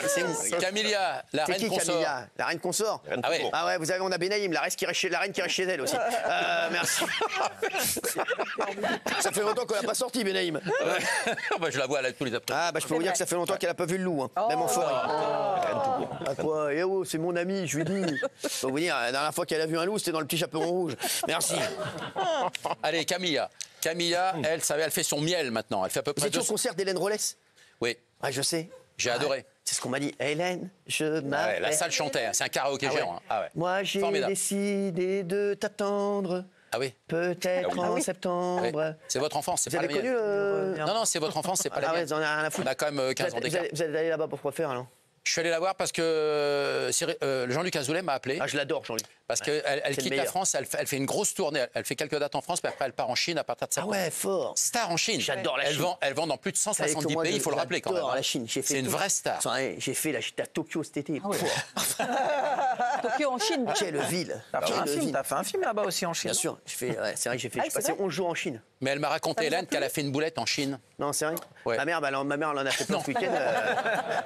C'est bon. Camilla, la C'est reine qui consort. Camilla? La reine consort. Ah ouais. Ah ouais, vous avez, on a Benaïm, la reine qui reste chez elle aussi. Merci. Ça fait longtemps qu'on l'a pas sorti, Benaïm. Bah, je la vois là tous les après. Ah bah je peux vous dire que ça fait longtemps qu'elle a pas vu le loup, hein. Même en forêt. Ah quoi? Eh oh, c'est mon ami, je lui dis. Faut vous dire, la dernière fois qu'elle a vu un loup, c'était dans le petit chaperon rouge. Merci. Allez, Camilla. Camilla, elle fait son miel maintenant. Elle fait à peu Vous près étiez au 200. concert d'Hélène Rollès? Oui, Ah, je sais. j'ai adoré. C'est ce qu'on m'a dit. Hélène, je Ah ouais, m'appelle. la salle chantait, hein. C'est un karaoké Ah ouais. géant. Hein. Ah ouais. Moi, j'ai Formidable. décidé de t'attendre. Ah oui. Peut-être en Oui. septembre. C'est votre enfance, c'est Vous pas avez la connu mienne. le... Non, non, c'est votre enfance, c'est pas la Ah ouais, mienne. vous en avez rien à On foutre. a quand même 15 ans d'écart. Vous êtes allé là-bas pour quoi faire alors? Je suis allé la voir parce que Jean-Luc Azoulay m'a appelé. Ah, je l'adore, Jean-Luc. Parce qu'elle C'est le quitte la meilleur. France, elle fait une grosse tournée. Elle fait quelques dates en France, puis après elle part en Chine à partir de Ah septembre. ouais, fort. Star en Chine. J'adore la Chine. Elle vend dans plus de Vous savez 170 que moi, pays, il faut le rappeler quand même. j'adore la Chine. C'est une vraie star. J'étais à Tokyo cet été. Tokyo en Chine. Quelle ville. T'as fait un film là-bas aussi en Chine. Bien sûr. C'est vrai que j'ai Ah, passé 11 jours en Chine. Mais elle m'a raconté, Hélène, qu'elle a fait une boulette en Chine. Non, c'est vrai. Ouais. Ma mère, elle en a fait plein ce week-end.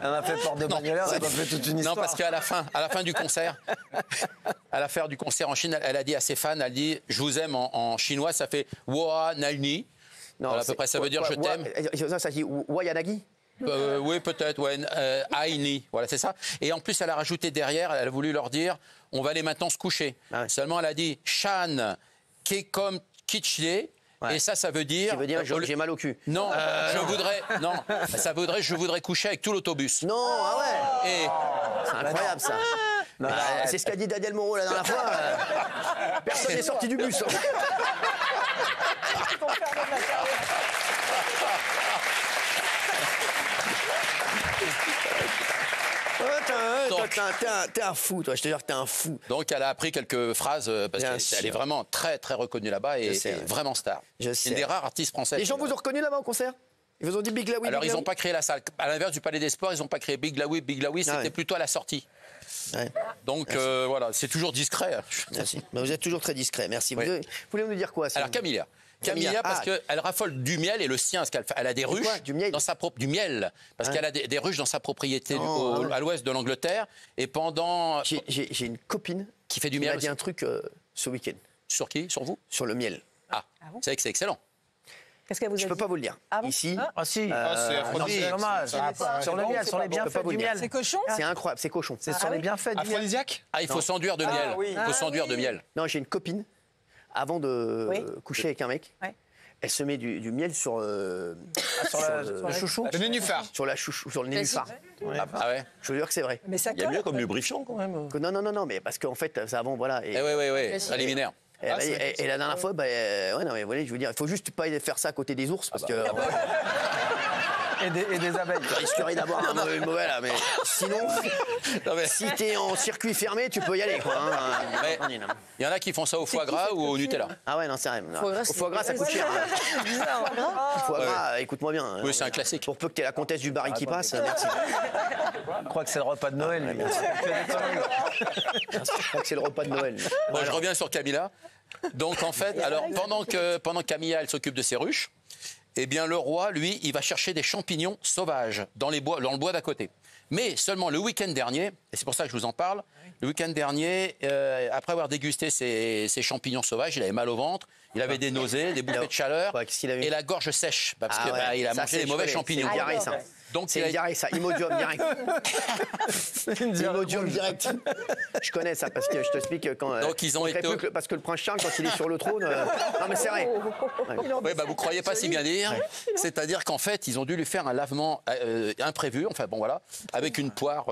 Elle a fait porte de bagnoleur, elle a fait toute une histoire. Non, parce qu'à la fin du concert, à la fin du concert en Chine, elle a dit à ses fans, elle dit « Je vous aime » en chinois, ça fait « Wa Nalni ». Voilà, à peu près, ça veut dire « Je t'aime ». Ça dit Wayanagi. Oui, peut-être, ouais. Aini, voilà, c'est ça. Et en plus, elle a rajouté derrière, elle a voulu leur dire on va aller maintenant se coucher. Ah ouais. Seulement, elle a dit Shan, Kekom, Kichye. Ouais. Et ça veut dire. Ça veut dire j'ai mal au cul. Non, ça voudrait je voudrais coucher avec tout l'autobus. Non, ah ouais. Et C'est incroyable ça. C'est ce qu'a dit Daniel Moreau la dernière fois. Personne n'est sorti du bus. T'es un fou, toi. Je te jure que t'es un fou. donc, elle a appris quelques phrases parce Bien qu'elle sûr. est vraiment très, très reconnue là-bas et Je sais. vraiment star. Je Une sais. des rares artistes françaises. Les gens vous ont reconnu là-bas au concert? Ils vous ont dit Big Laoui? Alors, Big ils n'ont Laoui pas créé la salle. À l'inverse du Palais des Sports, ils n'ont pas créé Big Laoui. Big Laoui, c'était ouais. plutôt à la sortie. Ouais. Donc, voilà, c'est toujours discret. Merci. Bah, vous êtes toujours très discret. Merci. Oui. Vous voulez nous dire quoi ça? Alors, Camilla, parce Ah. qu'elle raffole du miel et le sien, parce qu'elle a des ruches quoi, du miel dans sa du miel, parce qu'elle a des ruches dans sa propriété Oh, à l'ouest de l'Angleterre. Et pendant. J'ai une copine Qui fait du qui miel m'a dit aussi. un truc ce week-end Sur qui? Sur vous? sur le miel. Ah, bon c'est vrai que c'est excellent. Qu'est-ce qu'elle vous a Je peux dit? pas vous le dire. Ah bon Ici, Ah si, non, c'est dommage. Sur le miel, sur les peux pas bienfaits vous du le dire. miel. C'est cochon? c'est incroyable, c'est cochon. C'est sur les bienfaits du miel. Aphrodisiaque? Ah, il faut s'enduire de miel. oui. Il faut s'enduire de miel. Non, j'ai une copine, avant de Oui. coucher avec un mec, Ouais. elle se met du miel sur Le chouchou. Le nénuphar. sur la chouchou, sur le nénuphar. Ah ouais? Je veux dire que c'est vrai. Mais ça Il y a colle. mieux comme lubrifiant quand même. Non, mais parce qu'en fait, ça avant, voilà. Eh oui, préliminaire. Et la dernière fois, ouais, non, mais voilà, je veux dire, il faut juste pas faire ça à côté des ours, parce que Et des abeilles. tu risquerais d'avoir une mauvaise là, mais sinon, Non, mais- si t'es en circuit fermé, tu peux y aller, quoi. Hein. Mais- Il y en a qui font ça au foie gras ou au Nutella. Ah ouais, non, c'est vrai. Foie gras, Au foie gras, ça coûte cher. Au foie gras, écoute-moi bien. Oui, c'est un classique. Pour peu que t'aies la comtesse du Barry qui passe, merci. Je crois que c'est le repas de Noël. lui. Je crois que c'est le repas de Noël. Bon, je reviens sur Camilla. Donc, en fait, alors, pendant que Camilla, elle s'occupe de ses ruches, eh bien, le roi, lui, il va chercher des champignons sauvages dans le bois d'à côté. Mais seulement le week-end dernier, et c'est pour ça que je vous en parle, le week-end dernier, après avoir dégusté ces champignons sauvages, il avait mal au ventre, il avait des nausées, des bouffées de chaleur Ouais, qu'est-ce qu'il avait eu et la gorge sèche, parce Ah que ouais, il a ça, mangé c'est- des mauvais je connais, champignons. C'est une diarrhée, ça. Donc, C'est il une a- diarrhée, ça. Imodium direct. Imodium direct. Je connais ça parce que je t'explique quand. Donc, ils ont on dirait été- plus que parce que le prince Charles, quand il est sur le trône. Non, mais c'est vrai. Oui, bah, vous croyez pas si bien dire. C'est-à-dire qu'en fait, ils ont dû lui faire un lavement imprévu, enfin bon voilà, avec une poire,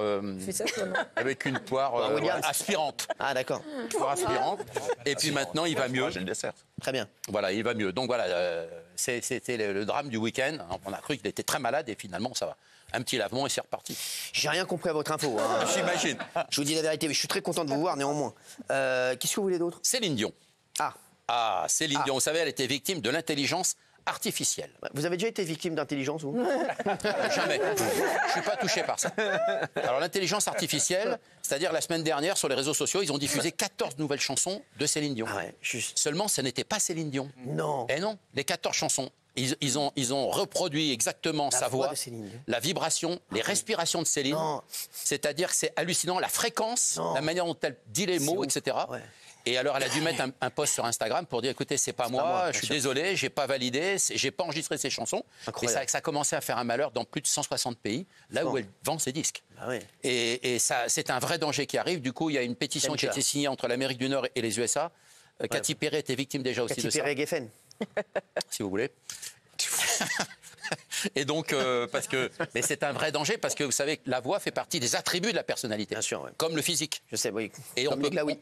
avec une poire Williams. aspirante. Ah, d'accord. Poire aspirante. Et puis maintenant, il va mieux. J'ai le dessert. Très bien. Voilà, il va mieux. Donc voilà, c'était le drame du week-end. On a cru qu'il était très malade et finalement, ça va. Un petit lavement et c'est reparti. J'ai rien compris à votre info. Hein. J'imagine. Je vous dis la vérité, mais je suis très content de vous voir néanmoins. Qu'est-ce que vous voulez d'autre? Céline Dion. Ah, Ah, Céline Dion, vous savez, elle était victime de l'intelligence artificielle. vous avez déjà été victime d'intelligence, vous? Jamais. Je suis pas touché par ça. Alors l'intelligence artificielle, c'est-à-dire la semaine dernière sur les réseaux sociaux, ils ont diffusé 14 nouvelles chansons de Céline Dion. Ah ouais, juste. Seulement, ce n'était pas Céline Dion. Non. Eh non, les 14 chansons ils ont reproduit exactement sa voix, de Céline Dion. la vibration, les respirations de Céline. C'est-à-dire que c'est hallucinant, la fréquence, la manière dont elle dit les mots, etc. Ouais. Et alors, elle a dû mettre un post sur Instagram pour dire, écoutez, c'est pas moi, je suis désolé, j'ai pas validé, j'ai pas enregistré ses chansons. Incroyable. Et ça a commencé à faire un malheur dans plus de 160 pays, là où elle vend ses disques. Ah oui. Et ça, c'est un vrai danger qui arrive. Du coup, il y a une pétition qui a été signée entre l'Amérique du Nord et les USA. Katy Perry était victime déjà aussi de ça, Katy Perry si vous voulez. Et donc, mais c'est un vrai danger parce que vous savez que la voix fait partie des attributs de la personnalité. Bien sûr, ouais. Comme le physique. Je sais, oui. Et Comme les glaouis.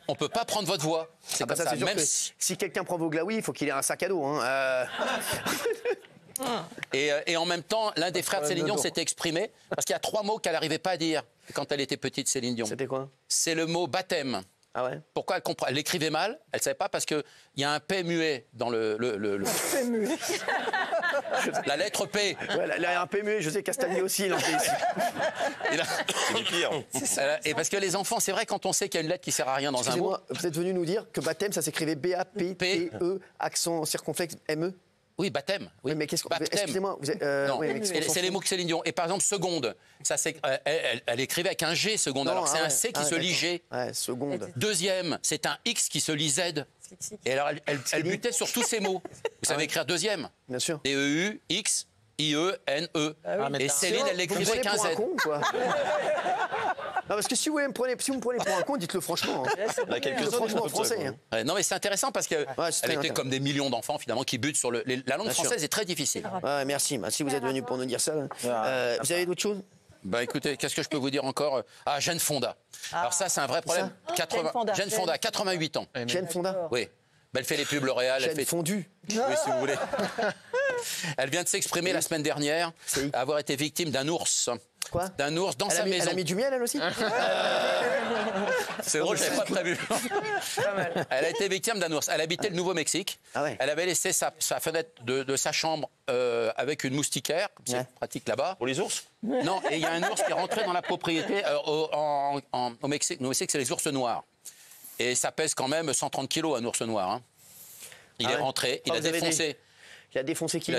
on peut pas prendre votre voix. C'est comme ça. C'est sûr Même que si quelqu'un prend vos glaouis, il faut qu'il ait un sac à dos. Hein. Et en même temps, l'un des frères de Céline Dion s'était exprimé parce qu'il y a 3 mots qu'elle n'arrivait pas à dire quand elle était petite, Céline Dion. C'était quoi? C'est le mot baptême. Ah ouais? Pourquoi elle l'écrivait mal? Elle ne savait pas parce qu'il y a un P muet dans le P muet. la lettre P. Ouais, là, il y a un peu muet, je sais Castagnier aussi, il en fait ici. Et parce que les enfants, c'est vrai, quand on sait qu'il y a une lettre qui sert à rien dans un mot. Excusez-moi, vous êtes venu nous dire que baptême, ça s'écrivait B-A-P-T-E, accent circonflexe M-E? Oui, baptême. Oui. Mais qu'est-ce qu'on... Baptême. Excusez-moi, vous êtes... Non, oui, mais c'est les mots que Céline Dion. Et par exemple, seconde, ça, elle écrivait avec un G, seconde, alors c'est un C qui se lit G. Ouais, seconde. Deuxième, c'est un X qui se lit Z. Et alors, elle butait sur tous ces mots. Vous savez écrire deuxième. Bien sûr. D-E-U, X, I-E-N-E. Et Céline, elle l'écrivait avec un Z. Con, quoi. Non, parce que si vous me prenez pour un con, dites-le franchement. Hein. Il y a quelques Franchement, en français. Hein. Ouais, non, mais c'est intéressant parce qu'elle c'est très était intéressant. comme des millions d'enfants, finalement, qui butent sur la langue Bien sûr. française est très difficile. Ouais, merci. Si vous êtes venu pour nous dire ça. Vous avez d'autres choses? Bah écoutez, qu'est-ce que je peux vous dire encore? Ah, Jane Fonda. Alors ça, c'est un vrai problème. Jane Fonda, 88 ans. Jane Fonda? Oui. Bah, elle fait les pubs L'Oréal. Jane Fondue. Oui, si vous voulez. Elle vient de s'exprimer la semaine dernière, avoir été victime d'un ours. Quoi? D'un ours dans sa maison. Elle a mis du miel, elle aussi? C'est drôle, je n'avais pas prévu. Elle a été victime d'un ours. Elle habitait le Nouveau-Mexique. Ah ouais. Elle avait laissé sa fenêtre de sa chambre avec une moustiquaire, comme c'est pratique là-bas. Pour les ours? Non, et il y a un ours qui est rentré dans la propriété au Mexique. Au Mexique, c'est les ours noirs. Et ça pèse quand même 130 kilos, un ours noir. Hein. Il est rentré, il a défoncé. Il a défoncé qui?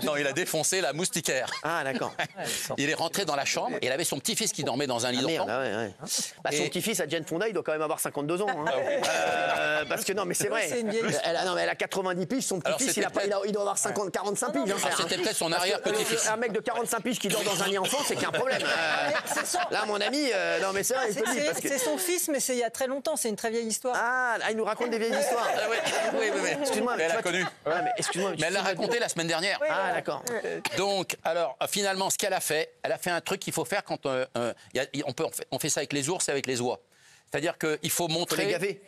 Non, il a défoncé la moustiquaire. Ah, d'accord. Il est rentré dans la chambre et il avait son petit-fils qui dormait dans un lit Merde, d'enfant. ouais. Bah, son petit-fils, à Jane Fonda, il doit quand même avoir 52 ans. Hein. Parce que non, mais c'est vrai. C'est une vieille Elle a 90 piges, son Alors, petit-fils, c'était il doit avoir 45 piges. Hein, frère, C'était hein. peut-être son arrière-petit-fils. Un mec de 45 piges qui dort dans un lit enfant, c'est qu'il y a un problème. Là, mon ami, non, mais c'est vrai, il peut le dire, parce que... C'est son fils, mais c'est il y a très longtemps, c'est une très vieille histoire. Ah, il nous raconte des vieilles histoires. Oui. Excuse-moi, Mais elle a connu. Ouais, mais excuse-moi. Mais elle l'a raconté la semaine dernière. Ah, d'accord. Donc, alors, finalement, ce qu'elle a fait un truc qu'il faut faire quand on fait ça avec les ours et avec les oies. C'est-à-dire qu'il faut Faut montrer. les gaver.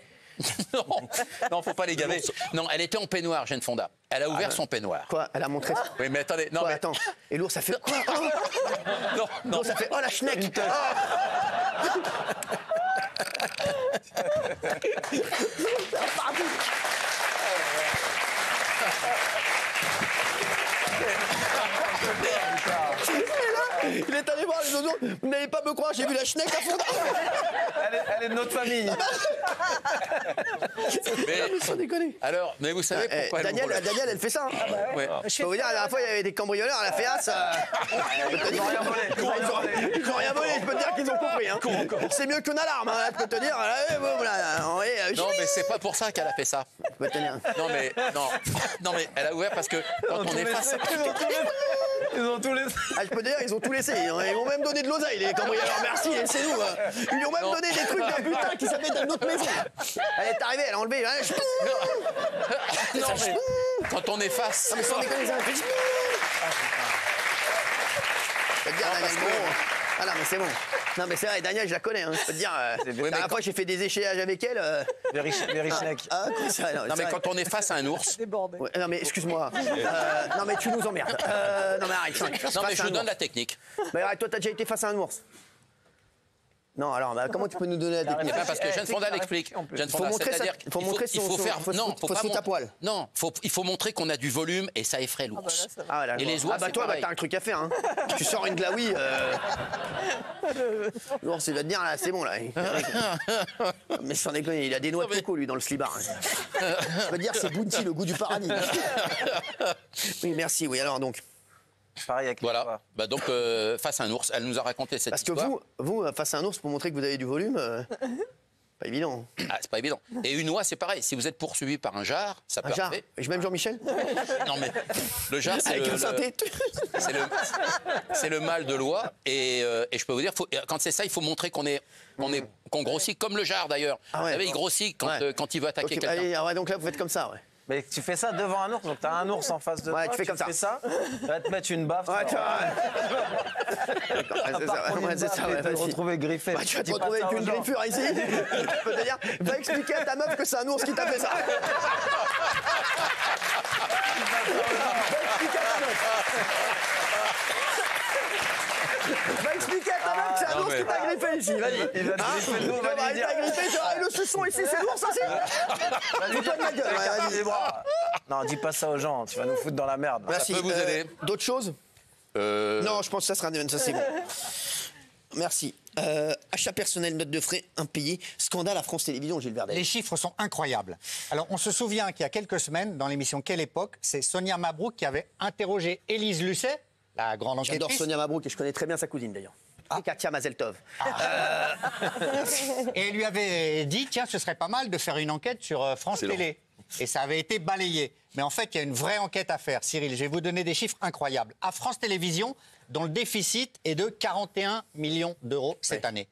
Non, faut pas les gaver. Non, elle était en peignoir, Jane Fonda. Elle a ouvert son peignoir. Quoi? Elle a montré ça. Oui, mais attendez. Non, Quoi, mais attends. Et l'ours, ça fait quoi? non. L'ours, ça fait oh la schneck. Il est allé voir les autres. Vous n'allez pas me croire, j'ai vu la schneck à fond. Elle est de notre famille. Sans déconner. Alors, mais vous savez pourquoi elle ouvre Daniel, elle fait ça. Hein. Ouais. Je peux vous dire, la dernière fois, il y avait des cambrioleurs, elle a fait ça. Ils n'ont rien volé. Ils n'ont rien volé, je peux te dire qu'ils ont compris. Hein. C'est mieux qu'une alarme, hein, je peux te dire. Non, mais c'est pas pour ça qu'elle a fait ça. Je peux te dire. Non, mais elle a ouvert parce que quand on est face. Ils ont tous laissé. Ah, je peux te dire, ils ont tout laissé. Ils m'ont même donné de l'oseille, les cambrioleurs. Merci, laissez-nous. Ils lui ont même donné des trucs d'un butin qui s'appelle d'une autre maison. Elle est arrivée, elle a enlevé. Non, mais quand on est face. Non, mais sans déconner, ça. Je peux te dire, Daniel, bon. Ah non, mais c'est bon. Non, mais c'est vrai, Daniel, je la connais. Hein. Je peux te dire, la dernière fois, j'ai fait des échayages avec elle. Very Schneck. Ah, quoi, ça, Non, mais quand on est face à un ours. Débordé. Ouais, non, mais excuse-moi. Non, mais tu nous emmerdes. Non, mais arrête. Non, mais je vous donne la technique. Mais arrête, toi, t'as déjà été face à un ours. Non, alors bah, comment tu peux nous donner la Eh technique? ben, parce que Jeanne Fonda l'explique. Jeanne Fonda, c'est-à-dire faut montrer il faut faire faut pas se foutre à poil. Non, il faut montrer qu'on a du volume et ça effraie l'ours. Ah, voilà, Et les oies, ah bah c'est toi, bah, pareil. t'as un truc à faire. Hein. Tu sors une glaouie. L'ours, il va te dire, là, c'est bon, là. Mais sans déconner, il a des noix de coco, lui, dans le slibard. Je veux dire, c'est Bounty, le goût du paradis. Oui, merci, oui, alors donc. Pareil avec Voilà. Bah donc, face à un ours, elle nous a raconté cette Parce que histoire. vous, face à un ours, pour montrer que vous avez du volume, pas évident. Ah, c'est pas évident. Et une oie, c'est pareil. Si vous êtes poursuivi par un jar, ça peut Un jar. arriver. Et même Jean-Michel Non mais le jar, c'est avec un synthé. c'est le mâle de l'oie. Et je peux vous dire, quand c'est ça, il faut montrer qu'on grossit comme le jar d'ailleurs. Ah ouais. Vous savez, il grossit quand il veut attaquer Ok, quelqu'un. allez, ah ouais, donc là, vous faites comme ça, ouais. Mais tu fais ça devant un ours, donc t'as un ours en face de Ouais, toi, tu fais comme ça. fais ça, il va te mettre une baffe. Ouais, tu vois. À part prendre une baffe et te vas-y. retrouver griffé. Bah, tu vas te Dis pas retrouver ça avec aux une gens. griffure ici. Je peux te dire, va expliquer à ta meuf que c'est un ours qui t'a fait ça. Va expliquer à ta meuf. Va expliquer à ta meuf que c'est un ours qui t'a griffé ici. Vas-y. Il va te griffer le dos, va lui Il dire. t'a griffé, tu vois, et le suçon ici, c'est l'ours aussi. Va lui dire Fous-toi de ma gueule. Ouais, écarte vas-y. les bras. Non, dis pas ça aux gens, tu vas nous foutre dans la merde. Merci. peut vous aider. D'autres choses? Non, je pense que ça sera ça c'est bon. Merci. Achat personnel, note de frais impayés, scandale à France Télévisions, Gilles Verdel. Les chiffres sont incroyables. Alors, on se souvient qu'il y a quelques semaines, dans l'émission Quelle époque, c'est Sonia Mabrouk qui avait interrogé Élise Lucet, la grande J'adore enquêtrice. Sonia Mabrouk et je connais très bien sa cousine d'ailleurs. Et Katia Mazeltov. Et elle lui avait dit, tiens, ce serait pas mal de faire une enquête sur France Télé. Et ça avait été balayé. Mais en fait, il y a une vraie enquête à faire. Cyril, je vais vous donner des chiffres incroyables. À France Télévisions, dont le déficit est de 41 millions d'euros cette année.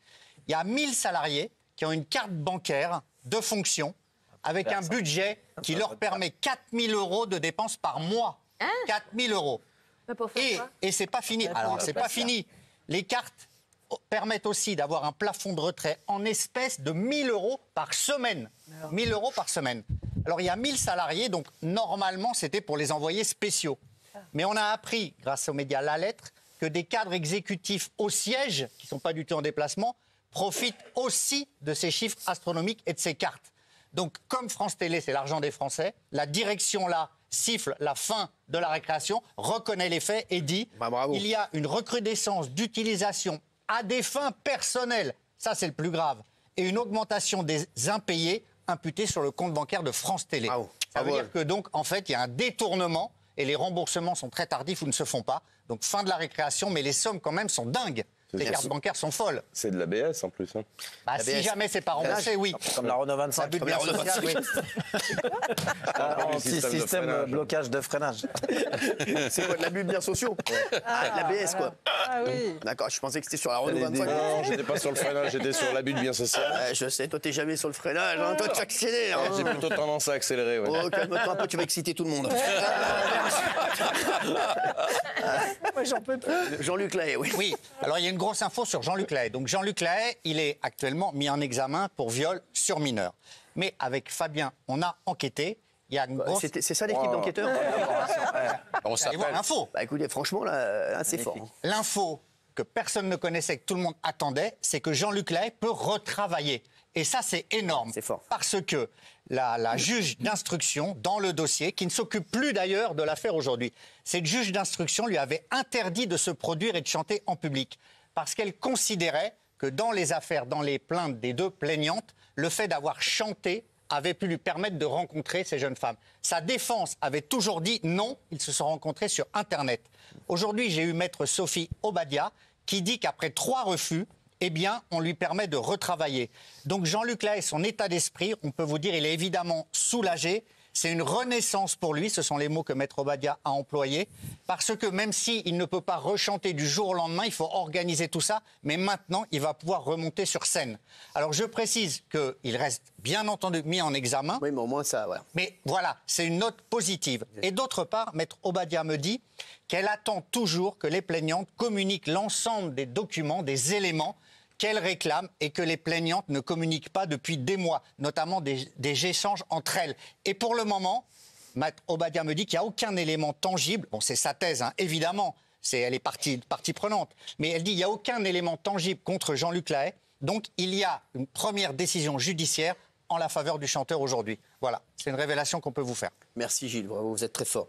Il y a 1000 salariés qui ont une carte bancaire de fonction avec un budget qui leur permet 4 000 euros de dépenses par mois. 4 000 euros. Mais pour faire quoi Et c'est pas fini. Alors, c'est pas fini. Les cartes permettent aussi d'avoir un plafond de retrait en espèces de 1 000 euros par semaine. 1 000 euros par semaine. Alors, il y a 1000 salariés, donc normalement, c'était pour les envoyés spéciaux. Mais on a appris, grâce aux médias La Lettre, que des cadres exécutifs au siège, qui ne sont pas du tout en déplacement, profitent aussi de ces chiffres astronomiques et de ces cartes. Donc, comme France Télé, c'est l'argent des Français, la direction là siffle la fin de la récréation, reconnaît les faits et dit Bah, bravo. il y a une recrudescence d'utilisation à des fins personnelles, ça c'est le plus grave, et une augmentation des impayés imputés sur le compte bancaire de France Télé. Bravo. Ça veut Bravo. dire que donc, en fait, il y a un détournement et les remboursements sont très tardifs ou ne se font pas. Donc, fin de la récréation, mais les sommes quand même sont dingues. Les cartes bancaires sont folles. C'est de l'ABS en plus. Hein. Bah, si jamais c'est pas remboursé, oui. Comme la Renault Ça 25. but bien Renault social, oui. Anti-système blocage de freinage. C'est quoi, de l'abus de biens sociaux? L'ABS, quoi. Ah oui. D'accord, je pensais que c'était sur la Renault 25. Non, j'étais pas sur le freinage, j'étais sur l'abus de bien social. Je sais, toi, t'es jamais sur le freinage. Hein. Toi, tu accélères. Hein. J'ai plutôt tendance à accélérer. Ouais. Oh, calme-toi un peu, tu vas exciter tout le monde. Moi, j'en peux plus. Jean-Luc Lahaye, oui. Oui, alors il y a une grosse info sur Jean-Luc Lahaye. Donc Jean-Luc Lahaye, il est actuellement mis en examen pour viol sur mineur. Mais avec Fabien, on a enquêté. Il y a une grosse... C'est ça l'équipe d'enquêteurs? On Allez voir s'appelle. l'info. Bah écoutez, franchement, là c'est fort. Hein. L'info que personne ne connaissait, que tout le monde attendait, c'est que Jean-Luc Lahaye peut retravailler. Et ça, c'est énorme. C'est fort. Parce que la juge d'instruction, dans le dossier, qui ne s'occupe plus d'ailleurs de l'affaire aujourd'hui, cette juge d'instruction lui avait interdit de se produire et de chanter en public. Parce qu'elle considérait que dans les affaires, dans les plaintes des deux plaignantes, le fait d'avoir chanté avait pu lui permettre de rencontrer ces jeunes femmes. Sa défense avait toujours dit non, ils se sont rencontrés sur Internet. Aujourd'hui, j'ai eu maître Sophie Obadia qui dit qu'après 3 refus, eh bien, on lui permet de retravailler. Donc Jean-Luc Lahaye, son état d'esprit, on peut vous dire, il est évidemment soulagé. C'est une renaissance pour lui, ce sont les mots que maître Obadia a employés, parce que même s'il ne peut pas rechanter du jour au lendemain, il faut organiser tout ça, mais maintenant, il va pouvoir remonter sur scène. Alors je précise qu'il reste bien entendu mis en examen, Oui, mais au moins ça, voilà. mais voilà, c'est une note positive. Et d'autre part, maître Obadia me dit qu'elle attend toujours que les plaignantes communiquent l'ensemble des documents, des éléments qu'elles réclament et que les plaignantes ne communiquent pas depuis des mois, notamment des échanges entre elles. Et pour le moment, maître Obadia me dit qu'il n'y a aucun élément tangible. Bon, c'est sa thèse, hein, évidemment, elle est partie prenante. Mais elle dit qu'il n'y a aucun élément tangible contre Jean-Luc Lahaye. Donc il y a une première décision judiciaire en la faveur du chanteur aujourd'hui. Voilà, c'est une révélation qu'on peut vous faire. Merci Gilles, bravo, vous êtes très fort.